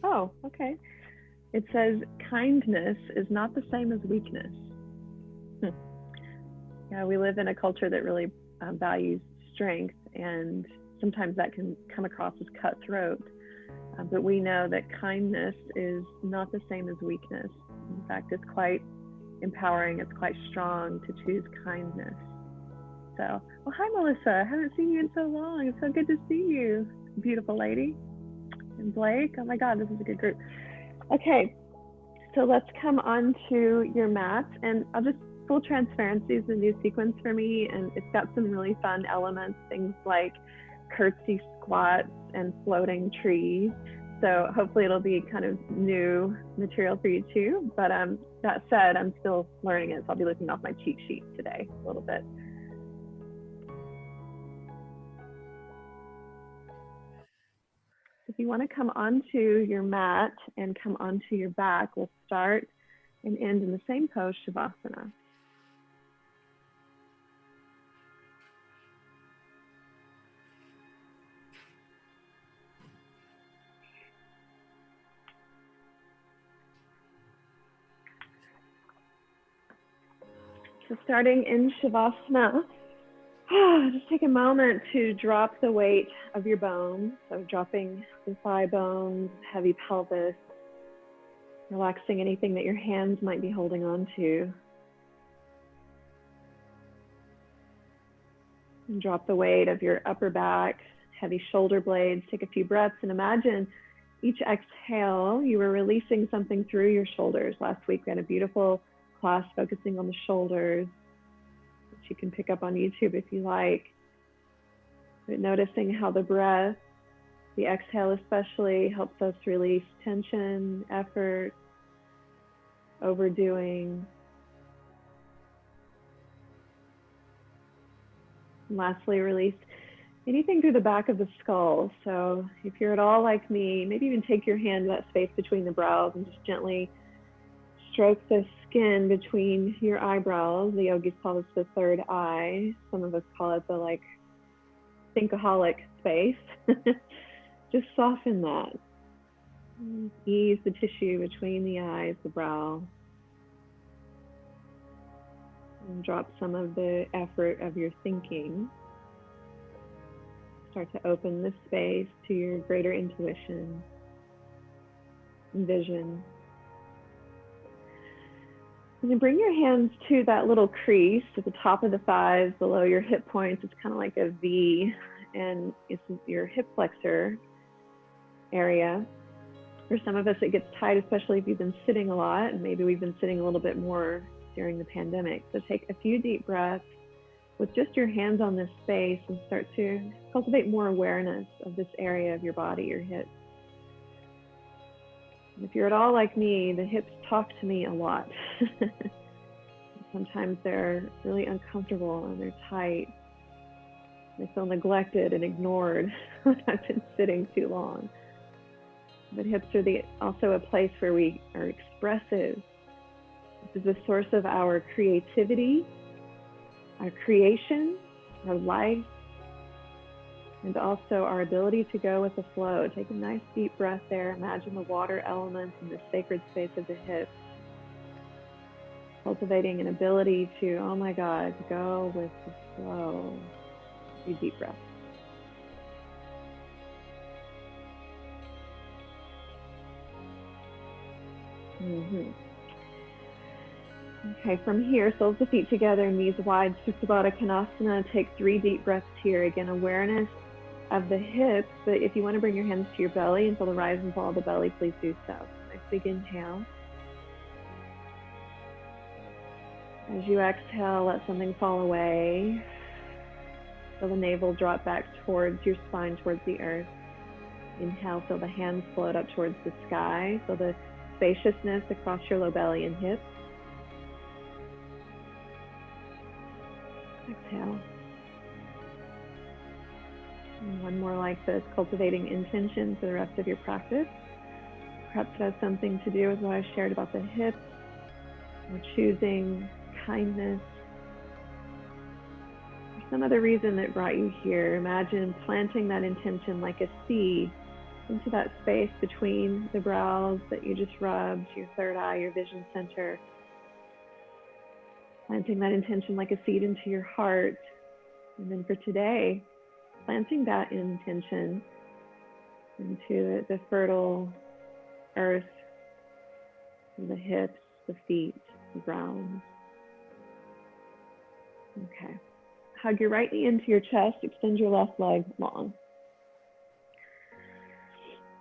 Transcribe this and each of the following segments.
Oh, okay. It says kindness is not the same as weakness. Yeah, we live in a culture that really values strength, and sometimes that can come across as cutthroat. But we know that kindness is not the same as weakness. In fact, it's quite empowering, it's quite strong to choose kindness. So, well, hi, Melissa. I haven't seen you in so long. It's so good to see you, beautiful lady. And Blake, oh my God, this is a good group. Okay, so let's come on to your mat, and I'll just, full transparency is a new sequence for me, and it's got some really fun elements, things like curtsy squats and floating trees. So hopefully it'll be kind of new material for you too. But that said, I'm still learning it, so I'll be looking off my cheat sheet today a little bit. If you want to come onto your mat and come onto your back, we'll start and end in the same pose, Shavasana. So starting in Shavasana, just take a moment to drop the weight of your bones. So dropping the thigh bones, heavy pelvis, relaxing anything that your hands might be holding on to. And drop the weight of your upper back, heavy shoulder blades. Take a few breaths and imagine each exhale, you were releasing something through your shoulders. Last week we had a beautiful class focusing on the shoulders, which you can pick up on YouTube if you like. But noticing how the breath, the exhale especially, helps us release tension, effort, overdoing. And lastly, release anything through the back of the skull. So if you're at all like me, maybe even take your hand to that space between the brows and just gently stroke the skin between your eyebrows. The yogis call this the third eye. Some of us call it the like thinkaholic space. Just soften that. Ease the tissue between the eyes, the brow. And drop some of the effort of your thinking. Start to open the space to your greater intuition and vision. And then bring your hands to that little crease at the top of the thighs, below your hip points. It's kind of like a V, and it's your hip flexor area. For some of us, it gets tight, especially if you've been sitting a lot, and maybe we've been sitting a little bit more during the pandemic. So take a few deep breaths with just your hands on this space and start to cultivate more awareness of this area of your body, your hips. And if you're at all like me, the hips talk to me a lot. Sometimes they're really uncomfortable and they're tight. They feel neglected and ignored when I've been sitting too long. But hips are also a place where we are expressive. This is the source of our creativity, our creation, our life, and also our ability to go with the flow. Take a nice deep breath there. Imagine the water elements in the sacred space of the hips. Cultivating an ability to, oh my God, go with the flow. A few deep breaths. Okay, from here, soles of feet together, knees wide, Supta Baddha Konasana. Take 3 deep breaths here. Again, awareness of the hips, but if you want to bring your hands to your belly and feel the rise and fall of the belly, please do so. Nice big inhale. As you exhale, let something fall away. Feel the navel drop back towards your spine, towards the earth. Inhale, feel the hands float up towards the sky. Feel the spaciousness across your low belly and hips. Exhale. And one more like this, cultivating intention for the rest of your practice. Perhaps it has something to do with what I shared about the hips, or choosing kindness, or some other reason that brought you here. Imagine planting that intention like a seed into that space between the brows that you just rubbed, your third eye, your vision center. Planting that intention like a seed into your heart. And then for today, planting that intention into the fertile earth, the hips, the feet, the ground. Okay. Hug your right knee into your chest, extend your left leg long.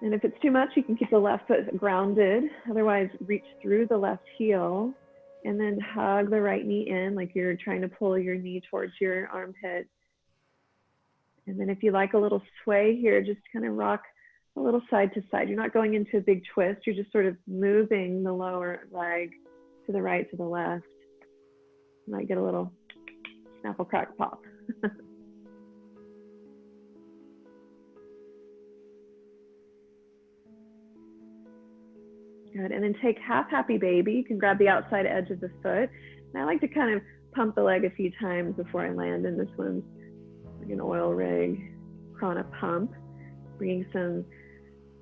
And if it's too much, you can keep the left foot grounded. Otherwise, reach through the left heel and then hug the right knee in like you're trying to pull your knee towards your armpit. And then if you like a little sway here, just kind of rock a little side to side. You're not going into a big twist. You're just sort of moving the lower leg to the right, to the left. You might get a little snapple, crack, pop. Good, and then take half happy baby. You can grab the outside edge of the foot. And I like to kind of pump the leg a few times before I land in this one. Like an oil rig, prana pump. Bringing some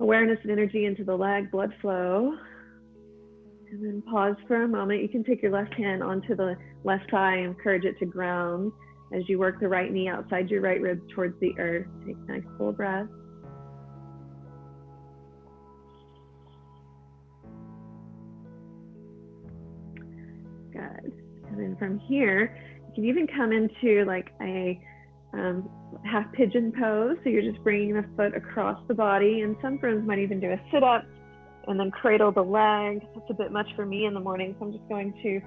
awareness and energy into the leg, blood flow. And then pause for a moment. You can take your left hand onto the left thigh and encourage it to ground as you work the right knee outside your right rib towards the earth. Take a nice full breath. Good. And then from here, you can even come into like a half pigeon pose. So you're just bringing the foot across the body. And some friends might even do a sit-up and then cradle the leg. That's a bit much for me in the morning. So I'm just going to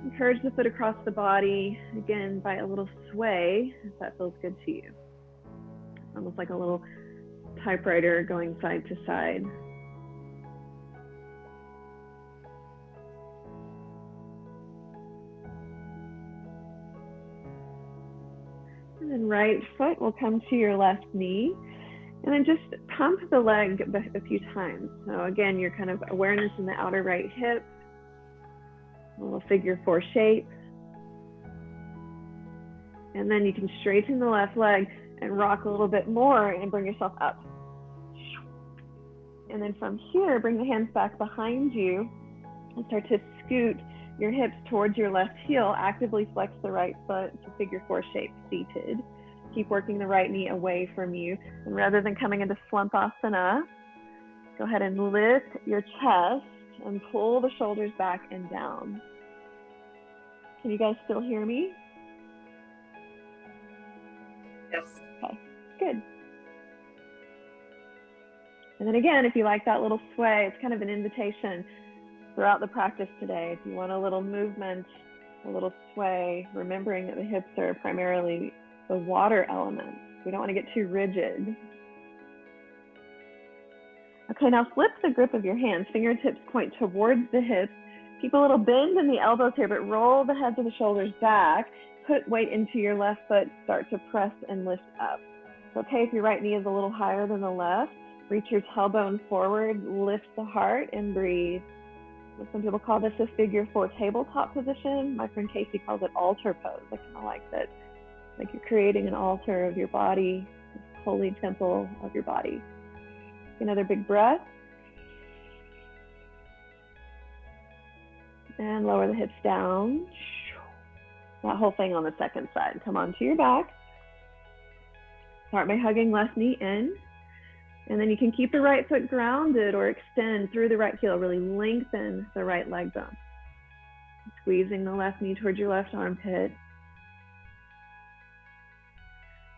encourage the foot across the body, again, by a little sway, if that feels good to you. Almost like a little typewriter going side to side. And then right foot will come to your left knee. And then just pump the leg a few times. So again, your kind of awareness in the outer right hip, a little figure 4 shape. And then you can straighten the left leg and rock a little bit more and bring yourself up. And then from here, bring the hands back behind you and start to scoot your hips towards your left heel. Actively flex the right foot to figure 4 shape, seated. Keep working the right knee away from you. And rather than coming into slumpasana, go ahead and lift your chest and pull the shoulders back and down. Can you guys still hear me? Yes. Okay, good. And then again, if you like that little sway, it's kind of an invitation throughout the practice today. If you want a little movement, a little sway, remembering that the hips are primarily the water element. We don't want to get too rigid. Okay, now flip the grip of your hands. Fingertips point towards the hips. Keep a little bend in the elbows here, but roll the heads of the shoulders back. Put weight into your left foot. Start to press and lift up. It's okay if your right knee is a little higher than the left. Reach your tailbone forward, lift the heart, and breathe. Some people call this a figure 4 tabletop position. My friend Kacey calls it altar pose. I kind of like that. Like you're creating an altar of your body, this holy temple of your body. Another big breath. And lower the hips down. That whole thing on the second side. Come onto your back. Start by hugging left knee in. And then you can keep the right foot grounded or extend through the right heel. Really lengthen the right leg bone. Squeezing the left knee towards your left armpit.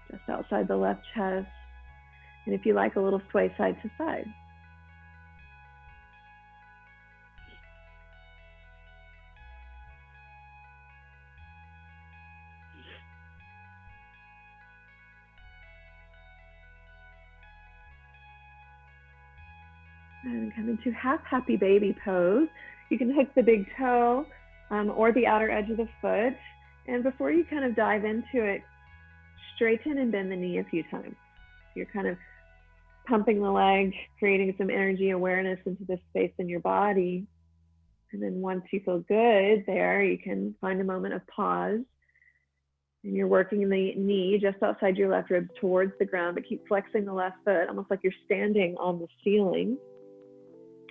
Just outside the left chest. And if you like, a little sway side to side. And come into half happy baby pose. You can hook the big toe or the outer edge of the foot. And before you kind of dive into it, straighten and bend the knee a few times. You're kind of pumping the leg, creating some energy awareness into this space in your body. And then once you feel good there, you can find a moment of pause And you're working the knee just outside your left rib towards the ground, but keep flexing the left foot, almost like you're standing on the ceiling.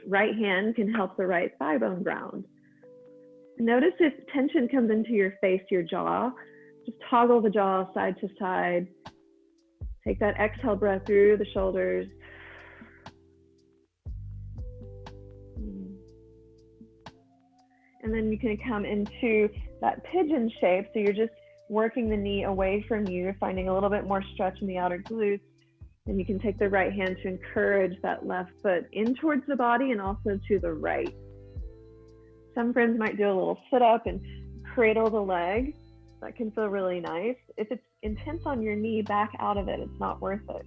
Right hand can help the right thigh bone ground. Notice if tension comes into your face, your jaw, just toggle the jaw side to side. Take that exhale breath through the shoulders. And then you can come into that pigeon shape. So you're just working the knee away from you, finding a little bit more stretch in the outer glutes. And you can take the right hand to encourage that left foot in towards the body and also to the right. Some friends might do a little sit up and cradle the leg. That can feel really nice. If it's intense on your knee, back out of it. It's not worth it.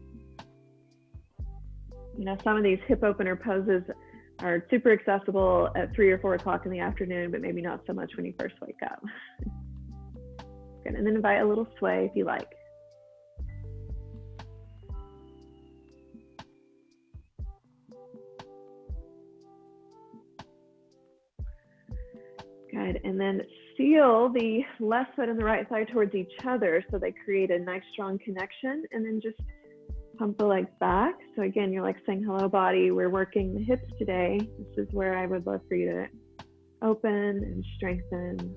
You know, some of these hip opener poses are super accessible at 3 or 4 o'clock in the afternoon, but maybe not so much when you first wake up. Good. And then invite a little sway if you like. Good. And then seal the left foot and the right thigh towards each other so they create a nice strong connection, and then just pump the legs back. So again, you're like saying, hello body, we're working the hips today. This is where I would love for you to open and strengthen.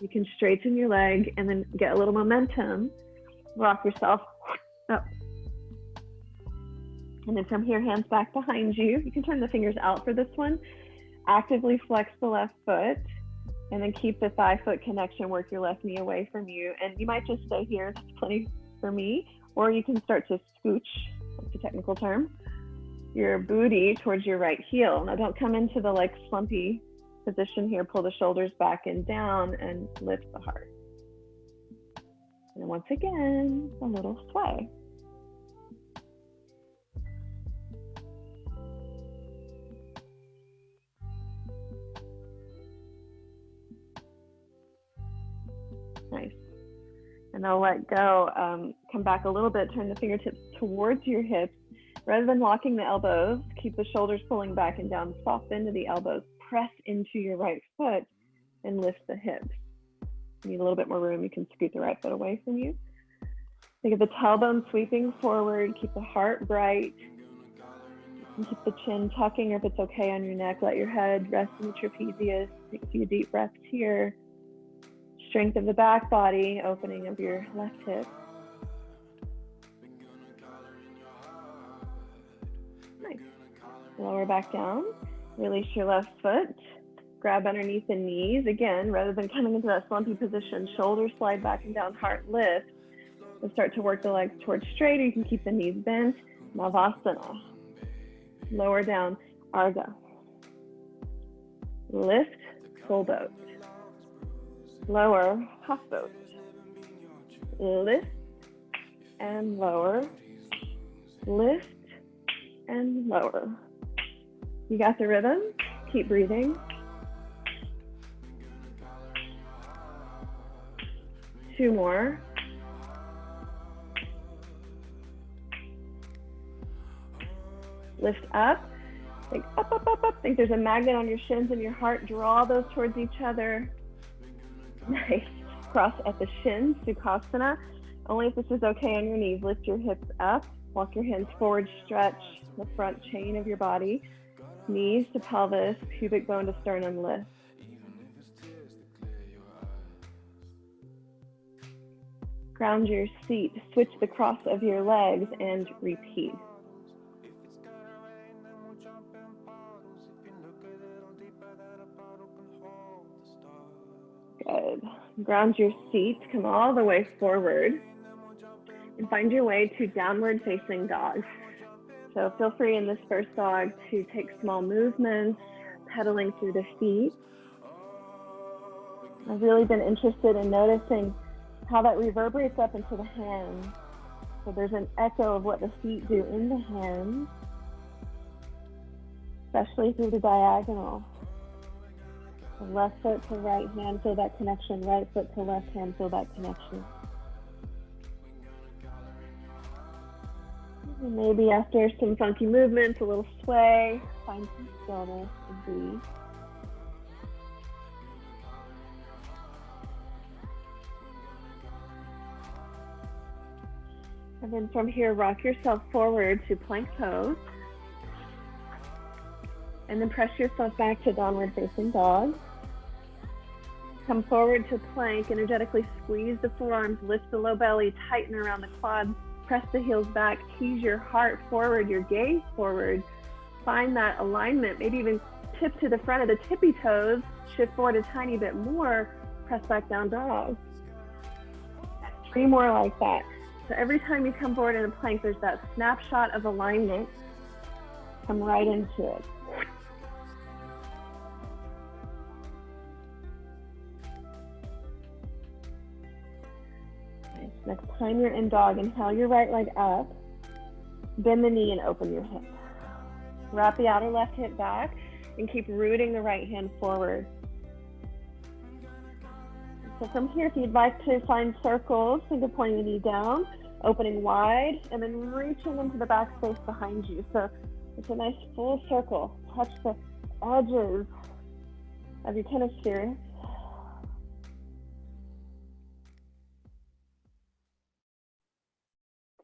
You can straighten your leg and then get a little momentum. Rock yourself up. And then from here, hands back behind you. You can turn the fingers out for this one. Actively flex the left foot and then keep the thigh foot connection. Work your left knee away from you. And you might just stay here. That's plenty for me. Or you can start to scooch, that's a technical term, your booty towards your right heel. Now don't come into the like slumpy position here. Pull the shoulders back and down and lift the heart. And once again, a little sway. Nice. And I'll let go, come back a little bit, turn the fingertips towards your hips. Rather than locking the elbows, keep the shoulders pulling back and down, soft into the elbows, press into your right foot and lift the hips. You need a little bit more room, you can scoot the right foot away from you. Think of the tailbone sweeping forward, keep the heart bright, and keep the chin tucking, or if it's okay on your neck, let your head rest in the trapezius. Take a few deep breaths here. Strength of the back body, opening of your left hip. Nice. Lower back down. Release your left foot. Grab underneath the knees. Again, rather than coming into that slumpy position, shoulders slide back and down, heart lift. And start to work the legs towards straight, or you can keep the knees bent. Navasana. Lower down, Ardha. Lift, full boat. Lower, half boat. Lift and lower. Lift and lower. You got the rhythm? Keep breathing. 2 more. Lift up. Think up, up, up, up. Think there's a magnet on your shins and your heart. Draw those towards each other. Nice. Cross at the shins, Sukhasana. Only if this is okay on your knees. Lift your hips up. Walk your hands forward. Stretch the front chain of your body. Knees to pelvis, pubic bone to sternum lift. Ground your seat. Switch the cross of your legs and repeat. Good. Ground your seat, come all the way forward, and find your way to downward facing dog. So feel free in this first dog to take small movements, pedaling through the feet. I've really been interested in noticing how that reverberates up into the hands. So there's an echo of what the feet do in the hands, especially through the diagonal. The left foot to right hand, feel that connection. Right foot to left hand, feel that connection. And maybe after some funky movements, a little sway, find some stillness and breathe. And then from here, rock yourself forward to plank pose. And then press yourself back to downward facing dog. Come forward to plank, energetically squeeze the forearms, lift the low belly, tighten around the quads, press the heels back, tease your heart forward, your gaze forward. Find that alignment, maybe even tip to the front of the tippy toes, shift forward a tiny bit more, press back down dog. 3 more like that. So every time you come forward in a plank, there's that snapshot of alignment. Come right into it. Nice. Next time you're in dog, inhale your right leg up, bend the knee and open your hip. Wrap the outer left hip back and keep rooting the right hand forward. So from here, if you'd like to find circles, think of pointing the knee down, opening wide, and then reaching into the back space behind you. So it's a nice full circle. Touch the edges of your tennis sphere.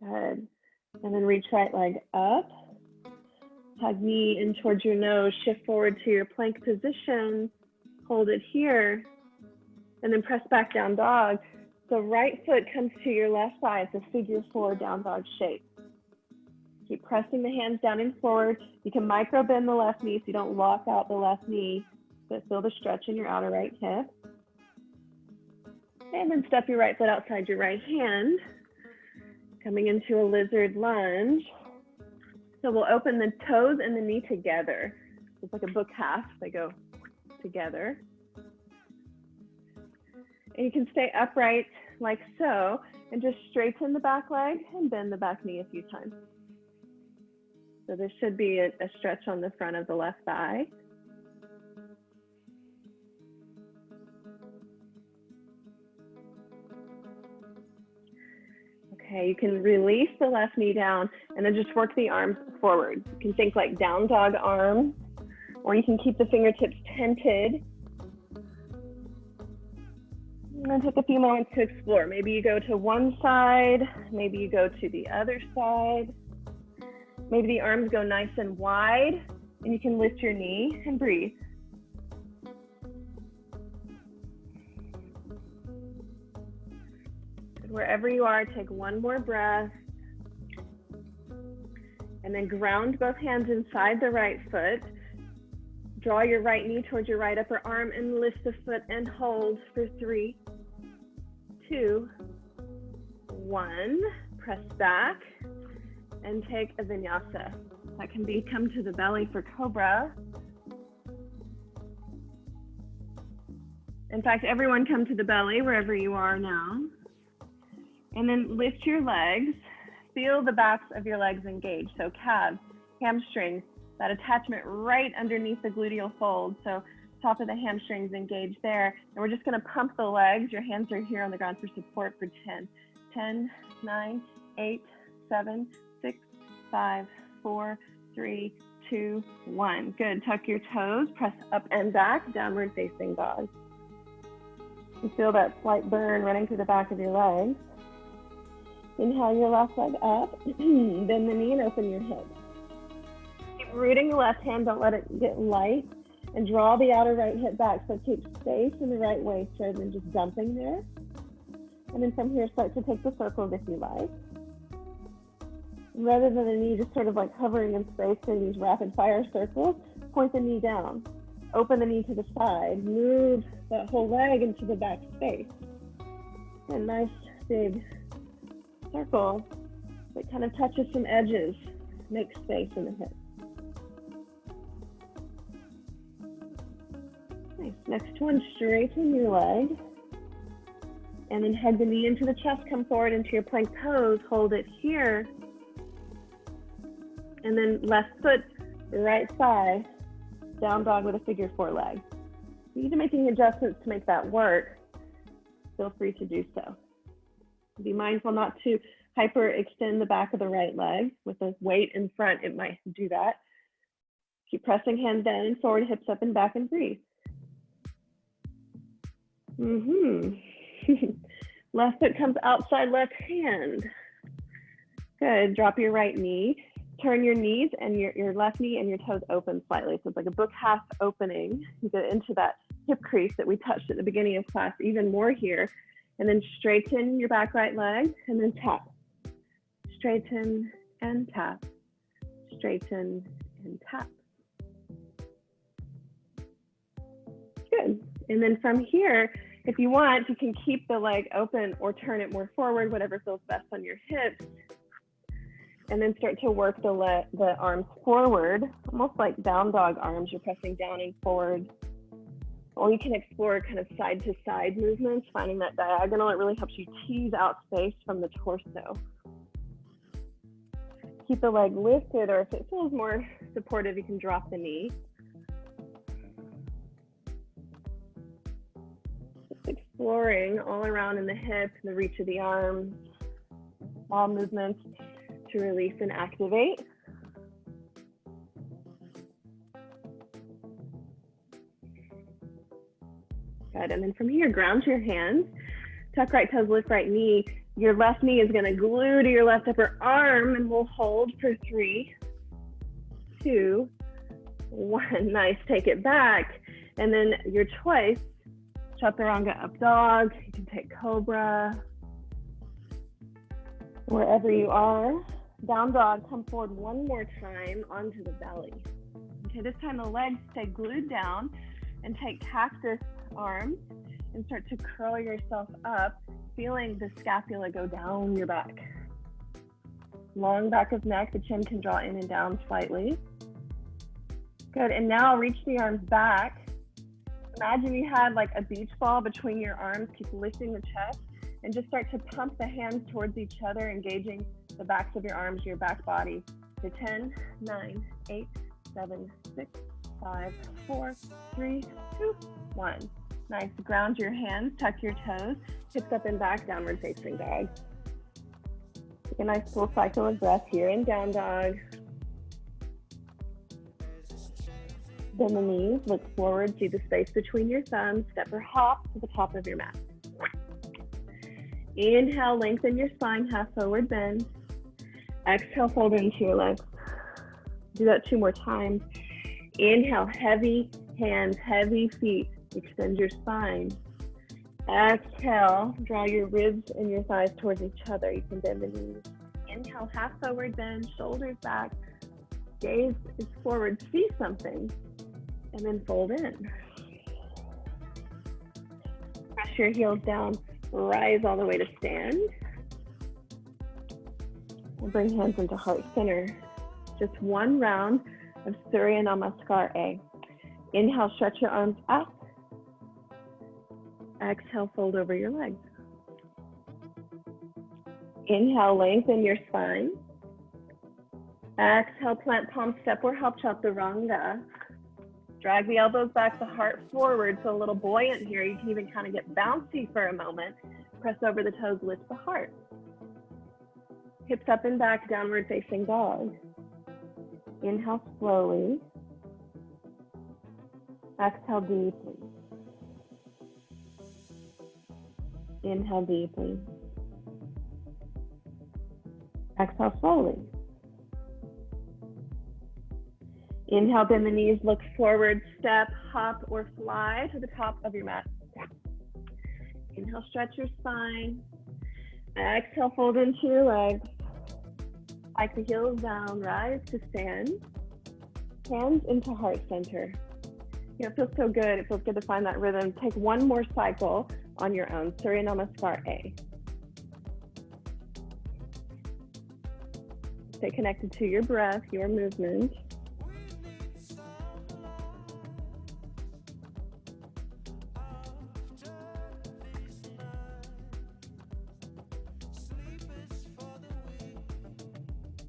Good. And then reach right leg up. Hug knee in towards your nose. Shift forward to your plank position. Hold it here. And then press back down dog. The right foot comes to your left thigh. It's a figure 4 down dog shape. Keep pressing the hands down and forward. You can micro bend the left knee so you don't lock out the left knee, but feel the stretch in your outer right hip. And then step your right foot outside your right hand, coming into a lizard lunge. So we'll open the toes and the knee together. It's like a book half, they go together. And you can stay upright like so, and just straighten the back leg and bend the back knee a few times. So there should be a stretch on the front of the left thigh. Okay, you can release the left knee down and then just work the arms forward. You can think like down dog arms, or you can keep the fingertips tented. I'm going to take a few moments to explore. Maybe you go to one side, maybe you go to the other side. Maybe the arms go nice and wide, and you can lift your knee and breathe. Wherever you are, take one more breath. And then ground both hands inside the right foot. Draw your right knee towards your right upper arm and lift the foot and hold for 3, 2, 1. Press back and take a vinyasa. That can be come to the belly for cobra. In fact, everyone come to the belly wherever you are now. And then lift your legs. Feel the backs of your legs engage. So calves, hamstrings, that attachment right underneath the gluteal fold. So top of the hamstrings engage there. And we're just gonna pump the legs. Your hands are here on the ground for support for 10. 10, 9, 8, 7, 6, 5, 4, 3, 2, 1. Good, tuck your toes, press up and back, downward facing dog. You feel that slight burn running through the back of your legs. Inhale your left leg up, bend the knee and open your hips. Keep rooting the left hand, don't let it get light, and draw the outer right hip back, so keep space in the right waist rather than just dumping there. And then from here, start to take the circles if you like. Rather than the knee just sort of like hovering in space in these rapid fire circles, point the knee down, open the knee to the side, move that whole leg into the back space. And nice big circle that kind of touches some edges, make space in the hip. Nice. Next one, straighten your leg. And then hug the knee into the chest, come forward into your plank pose, hold it here. And then left foot, right thigh, down dog with a figure 4 leg. If you need to make any adjustments to make that work, feel free to do so. Be mindful not to hyperextend the back of the right leg. With the weight in front, it might do that. Keep pressing hands down and forward, hips up and back, and breathe. Left foot comes outside left hand. Good. Drop your right knee. Turn your knees and your left knee and your toes open slightly. So it's like a book half opening. You get into that hip crease that we touched at the beginning of class, even more here. And then straighten your back right leg and then tap. Straighten and tap. Straighten and tap. Good. And then from here, if you want, you can keep the leg open or turn it more forward, whatever feels best on your hips. And then start to work the arms forward, almost like down dog arms. You're pressing down and forward. Or you can explore kind of side to side movements, finding that diagonal. It really helps you tease out space from the torso. Keep the leg lifted, or if it feels more supportive, you can drop the knee. Just exploring all around in the hip, the reach of the arms, all movements to release and activate. Good, and then from here, ground your hands, tuck right toes, lift right knee. Your left knee is gonna glue to your left upper arm, and we'll hold for 3, 2, 1. Nice, take it back. And then your choice, chaturanga up dog, you can take cobra, wherever you are. Down dog, come forward one more time onto the belly. Okay, this time the legs stay glued down, and take cactus arms and start to curl yourself up, feeling the scapula go down your back. Long back of neck, the chin can draw in and down slightly. Good, and now reach the arms back. Imagine you had like a beach ball between your arms, keep lifting the chest, and just start to pump the hands towards each other, engaging the backs of your arms, your back body. To 10, 9, 8, 7, 6, 5, 4, 3, 2, 1. Nice, ground your hands, tuck your toes, hips up and back, downward facing dog. Take a nice full cycle of breath here in down dog. Bend the knees, look forward, see the space between your thumbs, step or hop to the top of your mat. Inhale, lengthen your spine, half forward bend. Exhale, fold into your legs. Do that 2 more times. Inhale, heavy hands, heavy feet, extend your spine. Exhale, draw your ribs and your thighs towards each other. You can bend the knees. Inhale, half forward bend, shoulders back, gaze is forward, see something, and then fold in. Press your heels down, rise all the way to stand. And bring hands into heart center. Just 1 round of Surya Namaskar. Inhale, stretch your arms up. Exhale, fold over your legs. Inhale, lengthen your spine. Exhale, plant palm, step or hop chaturanga. Drag the elbows back, the heart forward, so a little buoyant here. You can even kind of get bouncy for a moment. Press over the toes, lift the heart. Hips up and back, downward facing dog. Inhale slowly. Exhale deeply. Inhale deeply. Exhale slowly. Inhale, bend the knees, look forward, step, hop, or fly to the top of your mat. Inhale, stretch your spine. Exhale, fold into your legs. Hike the heels down, rise to stand. Hands into heart center. You know, it feels so good. It feels good to find that rhythm. Take 1 more cycle on your own. Surya Namaskar A. Stay connected to your breath, your movement.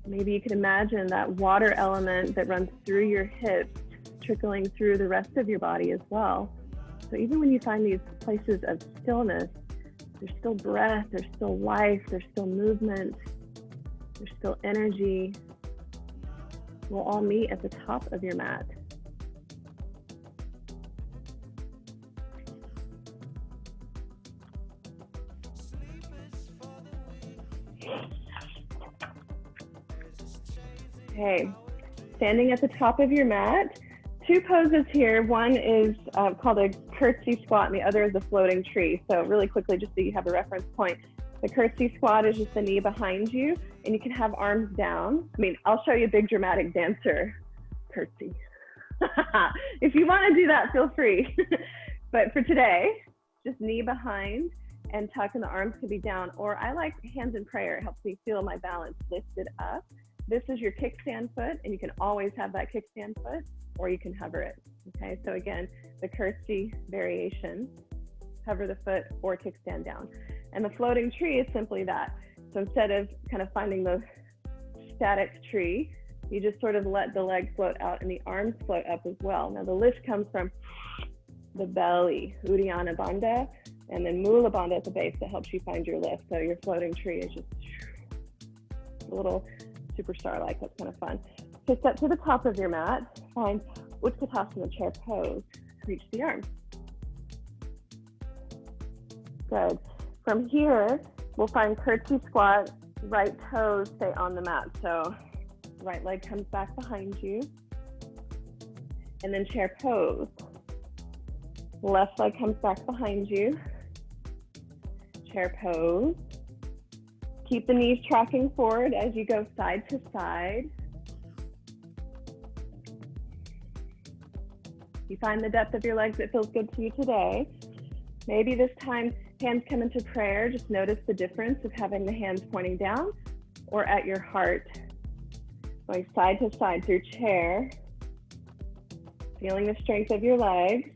Maybe you can imagine that water element that runs through your hips trickling through the rest of your body as well. So even when you find these places of stillness, there's still breath, there's still life, there's still movement, there's still energy. We'll all meet at the top of your mat. Okay, standing at the top of your mat. Two poses here. One is called a curtsy squat and the other is a floating tree. So really quickly, just so you have a reference point, the curtsy squat is just the knee behind you and you can have arms down. I mean, I'll show you a big dramatic dancer curtsy. If you want to do that, feel free. But for today, just knee behind and tuck, and the arms can be down. Or I like hands in prayer. It helps me feel my balance lifted up. This is your kickstand foot, and you can always have that kickstand foot, or you can hover it. Okay, so again, the curtsy variation, hover the foot or kickstand down. And the floating tree is simply that. So instead of kind of finding the static tree, you just sort of let the legs float out and the arms float up as well. Now the lift comes from the belly, Uddiyana Bandha, and then Mula Bandha at the base that helps you find your lift. So your floating tree is just a little superstar-like. That's kind of fun. So step to the top of your mat, find Utkatasana, chair pose, reach the arms. Good. From here, we'll find curtsy squat, right toes stay on the mat. So right leg comes back behind you, and then chair pose. Left leg comes back behind you, chair pose. Keep the knees tracking forward as you go side to side. You find the depth of your legs that feels good to you today. Maybe this time, hands come into prayer. Just notice the difference of having the hands pointing down or at your heart. Going side to side through chair. Feeling the strength of your legs.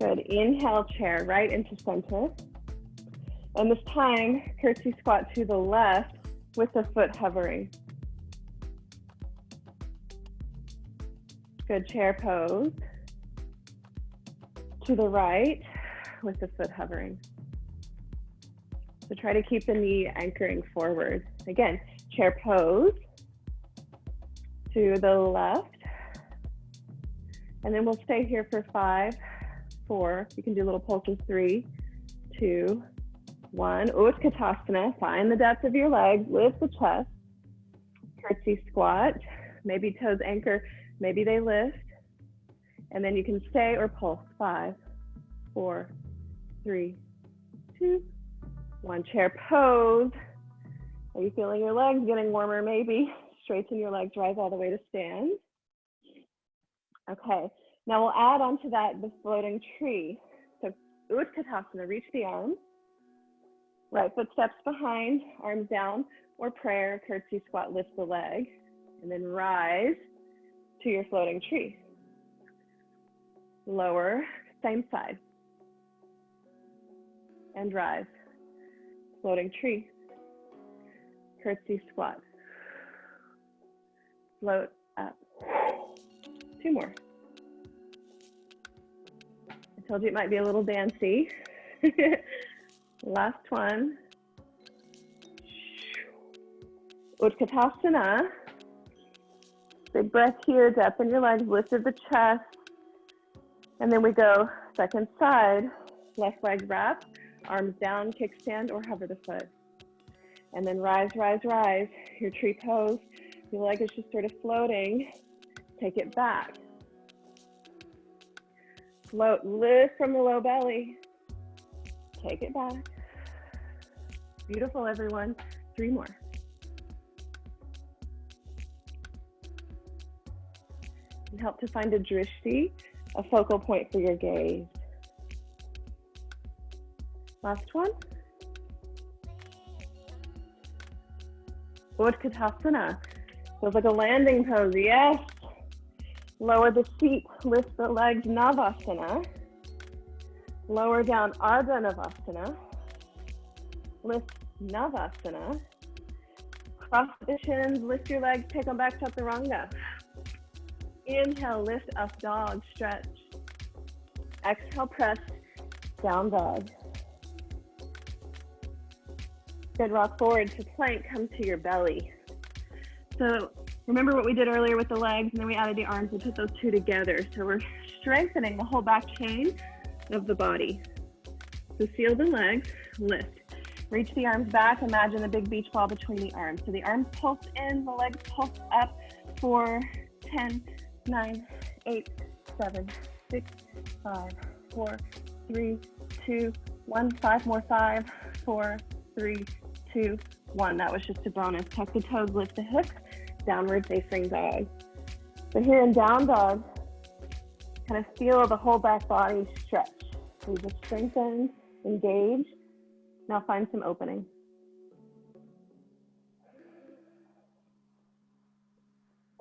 Good. Inhale, chair right into center. And this time, curtsy squat to the left with the foot hovering. Good. Chair pose. To the right with the foot hovering. So try to keep the knee anchoring forward. Again, chair pose to the left. And then we'll stay here for 5, 4. You can do little pulses. 3, 2, 1. Utkatasana. Find the depth of your legs. Lift the chest. Curtsy squat. Maybe toes anchor. Maybe they lift. And then you can stay or pulse. 5, 4, 3, 2, 1. Chair pose. Are you feeling your legs getting warmer? Maybe. Straighten your legs, rise all the way to stand. Okay, now we'll add onto that the floating tree. So Utkatasana, reach the arms. Right foot steps behind, arms down, or prayer, curtsy squat, lift the leg. And then rise to your floating tree. Lower, same side. And rise. Floating tree. Curtsy squat. Float up. 2 more. I told you it might be a little dancy. Last one. Utkatasana. Big breath here, depth in your legs, lifted the chest. And then we go second side, left leg wrap, arms down, kickstand, or hover the foot. And then rise, rise, rise. Your tree pose. Your leg is just sort of floating. Take it back. Float, lift from the low belly. Take it back. Beautiful, everyone. 3 more. And help to find a drishti, a focal point for your gaze. Last one. Utkatasana. Feels like a landing pose, yes. Lower the feet, lift the legs, Navasana. Lower down, Ardha Navasana. Lift Navasana. Cross the shins, lift your legs, take them back, Chaturanga. Inhale, lift up dog, stretch. Exhale, press, down dog. Good, rock forward to plank, come to your belly. So remember what we did earlier with the legs, and then we added the arms and put those 2 together. So we're strengthening the whole back chain of the body. So feel the legs, lift. Reach the arms back. Imagine a big beach ball between the arms. So the arms pulse in, the legs pulse up. 4, 10, 9, 8, 7, 6, 5, 4, 3, 2, 1. 5 more. 5, 4, 3, 2, 1. That was just a bonus. Tuck the toes, lift the hips, downward facing dog. So here in down dog, kind of feel the whole back body stretch. We just strengthen, engage. Now find some opening.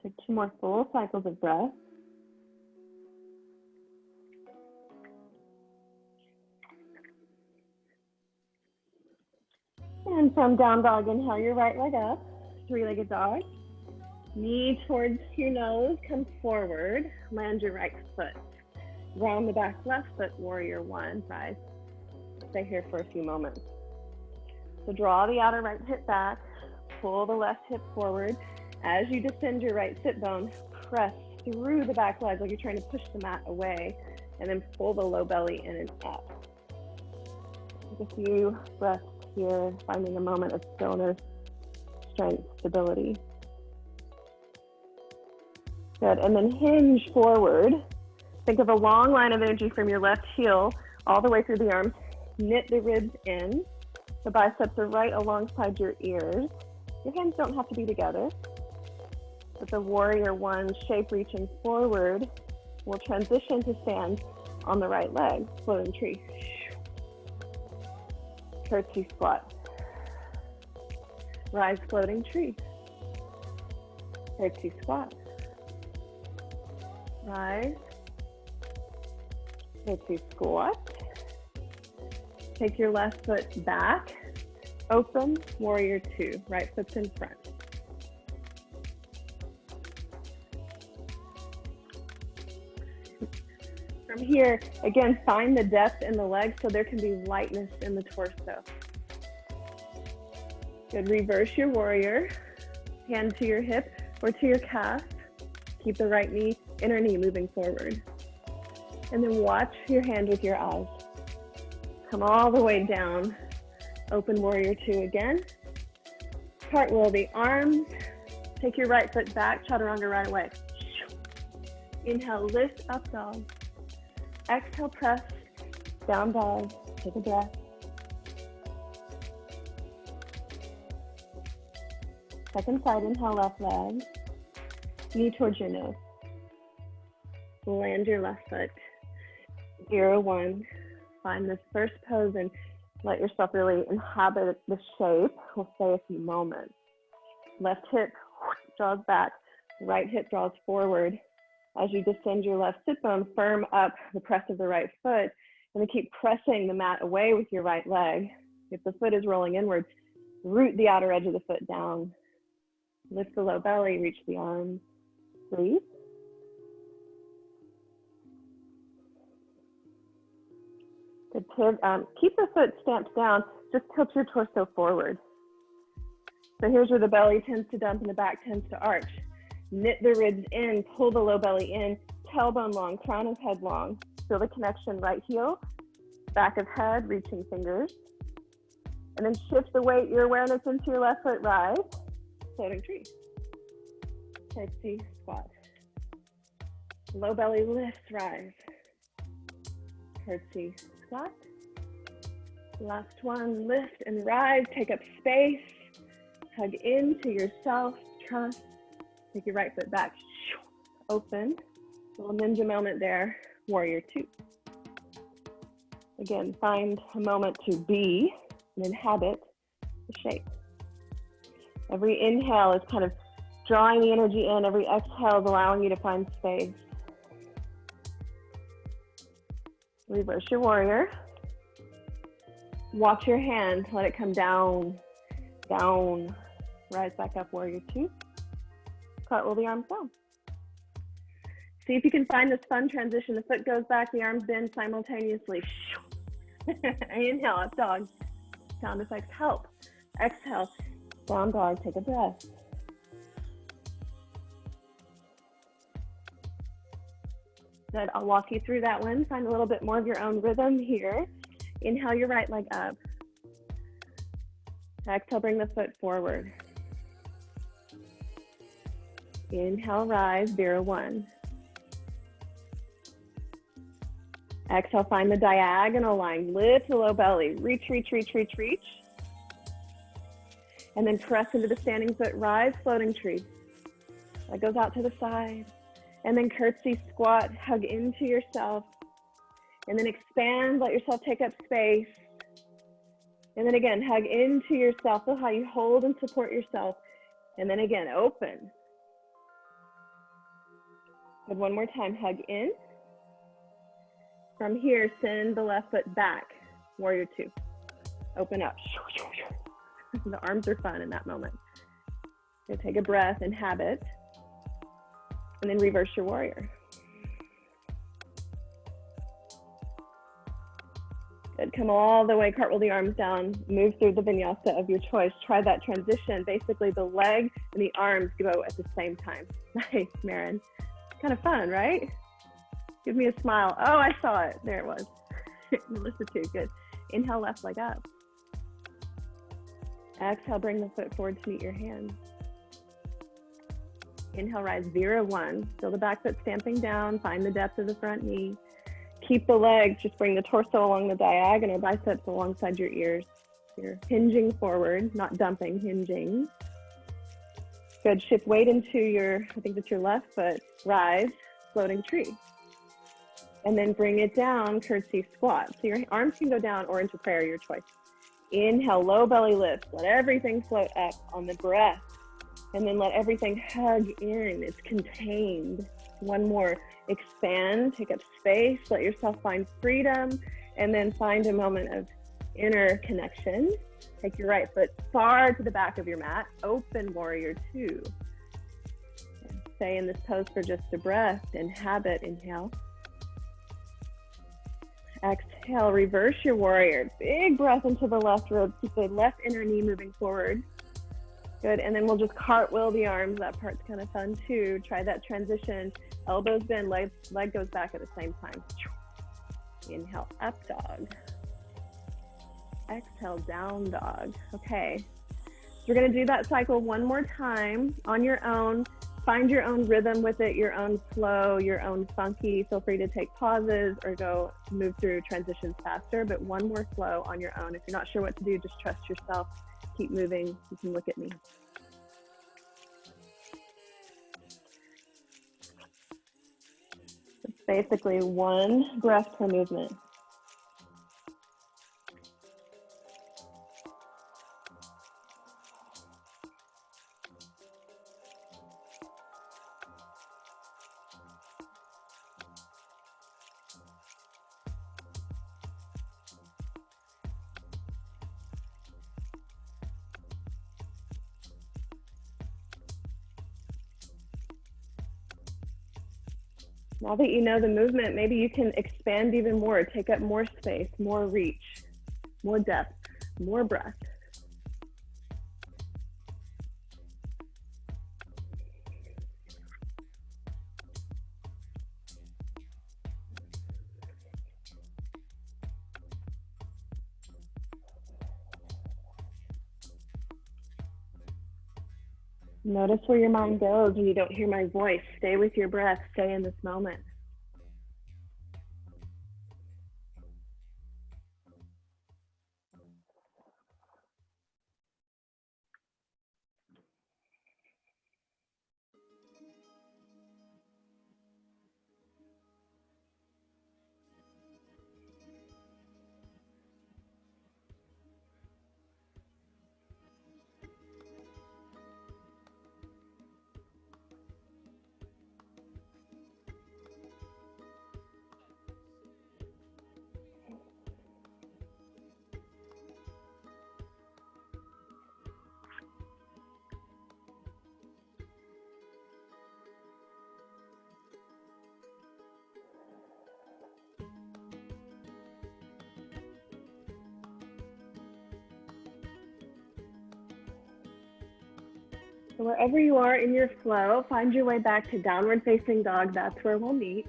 Take 2 more full cycles of breath. And from down dog, inhale your right leg up, 3-legged dog. Knee towards your nose, come forward, land your right foot. Round the back left foot, warrior 1, rise. Stay here for a few moments. So draw the outer right hip back, pull the left hip forward. As you descend your right sit bone, press through the back leg like you're trying to push the mat away, and then pull the low belly in and up. Take a few breaths here, finding a moment of stillness, strength, stability. Good, and then hinge forward. Think of a long line of energy from your left heel all the way through the arms. Knit the ribs in. The biceps are right alongside your ears. Your hands don't have to be together. But the warrior 1 shape reaching forward will transition to stand on the right leg, floating tree. Curtsy squat. Rise, floating tree. Curtsy squat. Rise. Curtsy squat. Take your left foot back. Open, warrior 2. Right foot's in front. From here, again, find the depth in the legs so there can be lightness in the torso. Good, reverse your warrior. Hand to your hip or to your calf. Keep the right knee, inner knee moving forward. And then watch your hand with your eyes. Come all the way down. Open warrior 2 again. Cartwheel the arms. Take your right foot back, chaturanga right away. Inhale, lift up dog. Exhale, press, down dog, take a breath. Second side, inhale, left leg. Knee towards your nose. Land your left foot. 0, 1. Find this first pose and let yourself really inhabit the shape. We'll stay a few moments. Left hip draws back, right hip draws forward. As you descend your left sit bone, firm up the press of the right foot, and then keep pressing the mat away with your right leg. If the foot is rolling inwards, root the outer edge of the foot down. Lift the low belly, reach the arms. Breathe. Good. Keep the foot stamped down, just tilt your torso forward. So here's where the belly tends to dump and the back tends to arch. Knit the ribs in, pull the low belly in, tailbone long, crown of head long. Feel the connection, right heel, back of head, reaching fingers. And then shift the weight, your awareness into your left foot, rise, floating tree. Curtsy, squat. Low belly lifts, rise. Curtsy, squat. Last one, lift and rise, take up space. Hug into yourself, trust. Take your right foot back, open. Little ninja moment there, warrior 2. Again, find a moment to be and inhabit the shape. Every inhale is kind of drawing the energy in. Every exhale is allowing you to find space. Reverse your warrior. Watch your hand, let it come down, down. Rise back up, warrior 2. Cartwheel the arms down. See if you can find this fun transition. The foot goes back, the arms bend simultaneously. Inhale, up dog. Sound effects help. Exhale, down dog, take a breath. Good, I'll walk you through that one. Find a little bit more of your own rhythm here. Inhale your right leg up. Exhale, bring the foot forward. Inhale, rise, 0, 1. Exhale, find the diagonal line. Lift the low belly. Reach, reach, reach, reach, reach. And then press into the standing foot. Rise, floating tree. That goes out to the side. And then curtsy, squat, hug into yourself. And then expand, let yourself take up space. And then again, hug into yourself. Feel how you hold and support yourself. And then again, open. Good, one more time, hug in. From here, send the left foot back, warrior 2. Open up. The arms are fun in that moment. So take a breath, inhabit, and then reverse your warrior. Good, come all the way, cartwheel the arms down, move through the vinyasa of your choice. Try that transition. Basically, the leg and the arms go at the same time. Nice, Marin. Kind of fun, right? Give me a smile. Oh, I saw it. There it was. Melissa too, good. Inhale, left leg up. Exhale, bring the foot forward to meet your hand. Inhale, rise, 0, 1. Feel the back foot stamping down. Find the depth of the front knee. Keep the legs, just bring the torso along the diagonal, biceps alongside your ears. You're hinging forward, not dumping, hinging. Good, shift weight into your, I think that's your left foot. Rise, floating tree. And then bring it down, curtsy squat. So your arms can go down or into prayer, your choice. Inhale, low belly lift. Let everything float up on the breath. And then let everything hug in, it's contained. One more, expand, take up space, let yourself find freedom, and then find a moment of inner connection. Take your right foot far to the back of your mat, open warrior 2. Stay in this pose for just a breath, inhabit, inhale. Exhale, reverse your warrior. Big breath into the left rib, keep the left inner knee moving forward. Good, and then we'll just cartwheel the arms. That part's kind of fun too. Try that transition. Elbows bend, leg goes back at the same time. Inhale, up dog. Exhale, down dog. Okay, so we're gonna do that cycle one more time on your own. Find your own rhythm with it, your own flow, your own funky. Feel free to take pauses or go move through transitions faster, but one more flow on your own. If you're not sure what to do, just trust yourself. Keep moving. You can look at me. It's basically one breath per movement. Now that you know the movement, maybe you can expand even more, take up more space, more reach, more depth, more breath. Notice where your mind goes when you don't hear my voice. Stay with your breath, stay in this moment. So wherever you are in your flow, find your way back to downward facing dog. That's where we'll meet.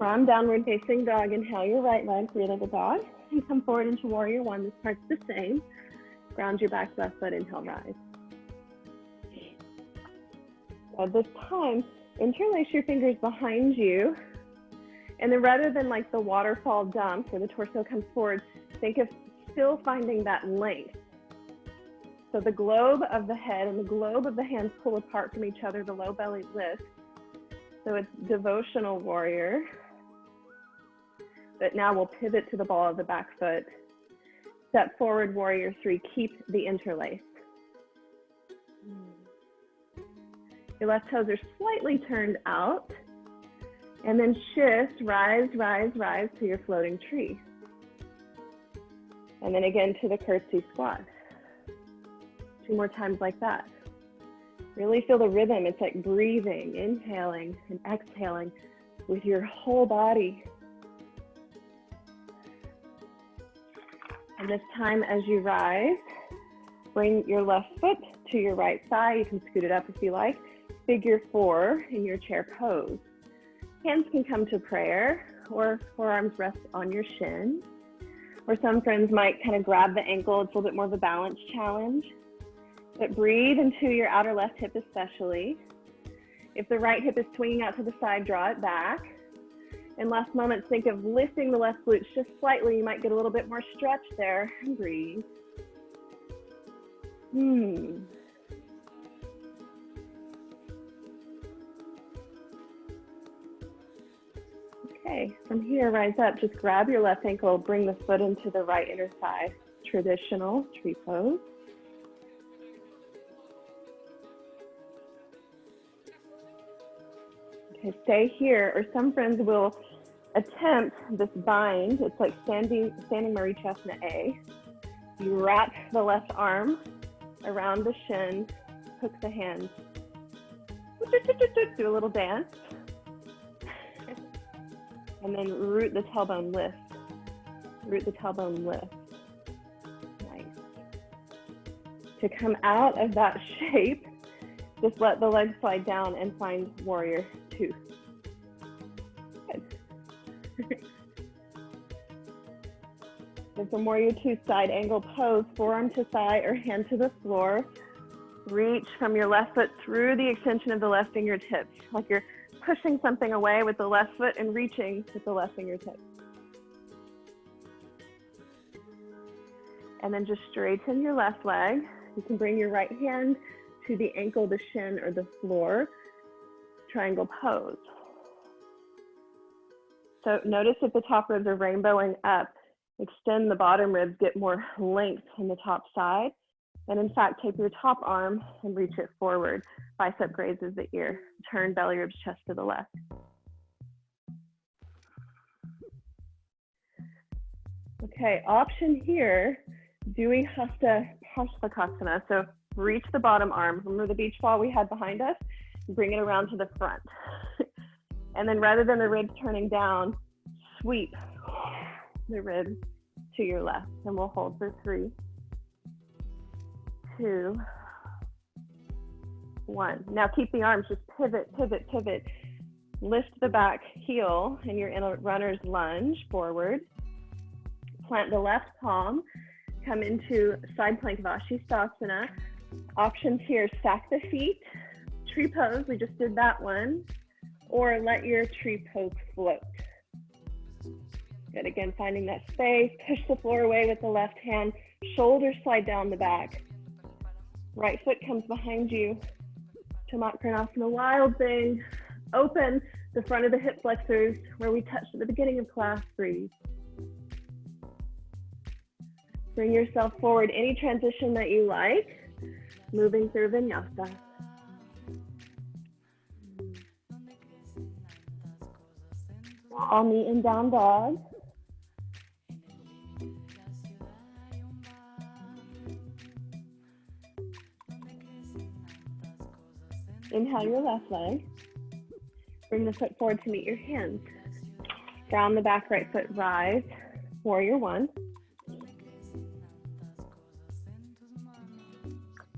From downward facing dog, inhale your right leg, three-legged dog, and come forward into warrior one. This part's the same. Ground your back, left foot, inhale, rise. So this time, interlace your fingers behind you, and then rather than like the waterfall dump where the torso comes forward, think of still finding that length. So the globe of the head and the globe of the hands pull apart from each other, the low belly lifts. So it's devotional warrior. But now we'll pivot to the ball of the back foot. Step forward, warrior three, keep the interlace. Your left toes are slightly turned out. And then shift, rise, rise, rise to your floating tree. And then again to the curtsy squat. 2 more times like that. Really feel the rhythm. It's like breathing, inhaling and exhaling with your whole body. And this time as you rise, bring your left foot to your right thigh. You can scoot it up if you like. Figure 4 in your chair pose. Hands can come to prayer or forearms rest on your shin. Or some friends might kind of grab the ankle. It's a little bit more of a balance challenge. But breathe into your outer left hip especially. If the right hip is swinging out to the side, draw it back. In last moments, think of lifting the left glutes just slightly. You might get a little bit more stretch there. And breathe. Okay, from here, rise up. Just grab your left ankle, bring the foot into the right inner thigh. Traditional tree pose. Okay, stay here, or some friends will attempt this bind. It's like standing Marichasana A. You wrap the left arm around the shin, hook the hands. Do a little dance. And then root the tailbone lift. Root the tailbone lift. Nice. To come out of that shape, just let the legs slide down and find warrior 2. Good. So from warrior 2, side angle pose, forearm to thigh or hand to the floor. Reach from your left foot through the extension of the left fingertips, like you're pushing something away with the left foot and reaching with the left fingertips. And then just straighten your left leg. You can bring your right hand to the ankle, the shin, or the floor. Triangle pose. So notice if the top ribs are rainbowing up, extend the bottom ribs, get more length in the top side. And in fact, take your top arm and reach it forward. Bicep grazes the ear. Turn belly ribs, chest to the left. Okay, option here, doing Agnistambhasana. So reach the bottom arm. Remember the beach ball we had behind us? Bring it around to the front. And then rather than the ribs turning down, sweep the ribs to your left. And we'll hold for 3, 2, 1. Now keep the arms, just pivot, pivot, pivot. Lift the back heel and you're in a runner's lunge forward. Plant the left palm, come into side plank of Agnistambhasana. Options here, stack the feet, tree pose, we just did that one, or let your tree pose float. Good, again, finding that space, push the floor away with the left hand, shoulders slide down the back. Right foot comes behind you. Tamakranasana, wild thing. Open the front of the hip flexors where we touched at the beginning of class. Breathe. Bring yourself forward, any transition that you like. Moving through vinyasa. All knee and down dog. Inhale your left leg. Bring the foot forward to meet your hands. Ground the back right foot, rise. Warrior 1.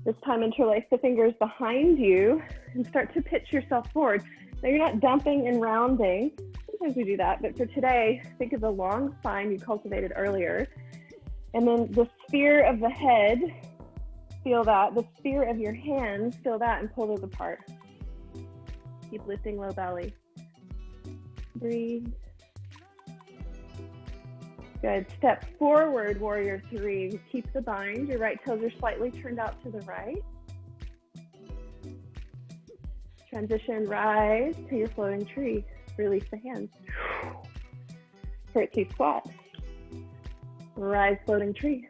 This time interlace the fingers behind you and start to pitch yourself forward. Now you're not dumping and rounding. sometimes we do that, but for today, think of the long spine you cultivated earlier. And then the sphere of the head, feel that. The sphere of your hands, feel that, and pull those apart. Keep lifting low belly. Breathe. Good. Step forward, warrior three. Keep the bind. Your right toes are slightly turned out to the right. Transition, rise to your floating tree. Release the hands. Curtsy squat. Rise, floating tree.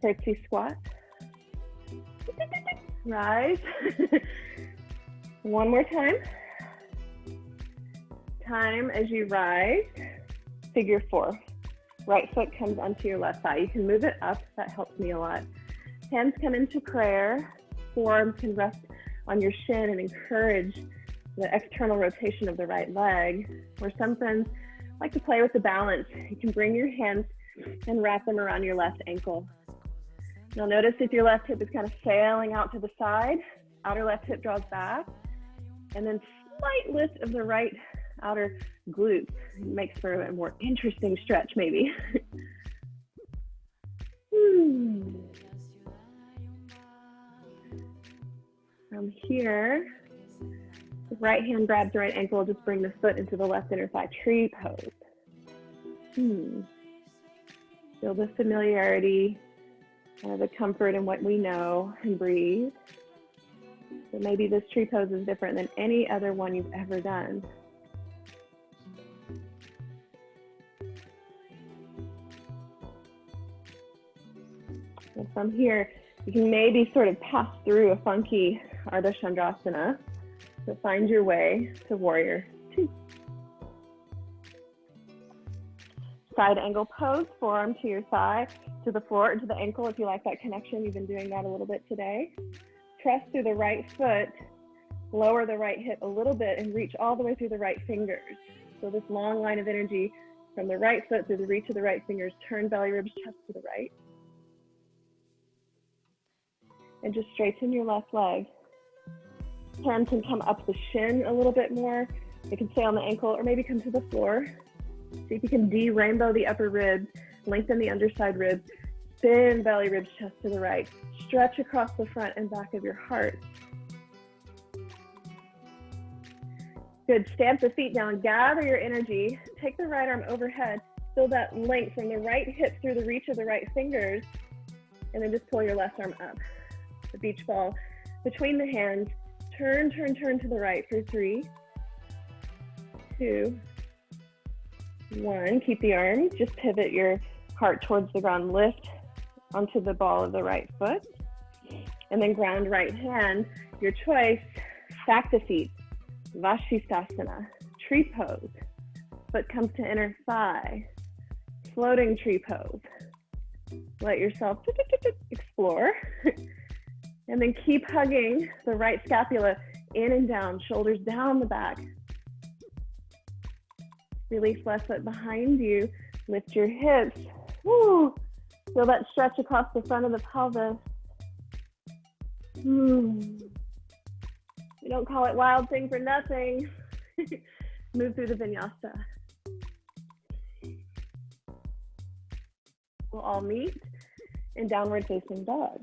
Curtsy squat. Rise. One more time. Time as you rise. Figure four. Right foot comes onto your left thigh. You can move it up. That helps me a lot. Hands come into prayer. Forearms can rest on your shin and encourage the external rotation of the right leg. Or some friends like to play with the balance. You can bring your hands and wrap them around your left ankle. You'll notice if your left hip is kind of sailing out to the side, outer left hip draws back, and then slight lift of the right outer glute makes for a more interesting stretch maybe. From here, the right hand grabs the right ankle, just bring the foot into the left inner thigh, tree pose. Feel the familiarity, the comfort in what we know, and breathe. So maybe this tree pose is different than any other one you've ever done. And from here, you can maybe sort of pass through a funky Ardha Chandrasana. So find your way to warrior two. Side angle pose, forearm to your thigh, to the floor, or to the ankle if you like that connection. You've been doing that a little bit today. Press through the right foot, lower the right hip a little bit, and reach all the way through the right fingers. So this long line of energy from the right foot through the reach of the right fingers, turn belly, ribs, chest to the right. And just straighten your left leg. Hands can come up the shin a little bit more. It can stay on the ankle or maybe come to the floor. See if you can de-rainbow the upper ribs, lengthen the underside ribs, bend belly, ribs, chest to the right. Stretch across the front and back of your heart. Good, stamp the feet down, gather your energy, take the right arm overhead, feel that length from the right hip through the reach of the right fingers, and then just pull your left arm up. The beach ball between the hands, turn to the right for 3, 2, 1. Keep the arms, just pivot your heart towards the ground, lift onto the ball of the right foot, and then ground right hand, your choice, stack the feet, Vashisthasana, tree pose, foot comes to inner thigh, floating tree pose. Let yourself explore. And then keep hugging the right scapula in and down, shoulders down the back. Release left foot behind you. Lift your hips. Woo. Feel that stretch across the front of the pelvis. We don't call it wild thing for nothing. Move through the vinyasa. We'll all meet in downward facing dog.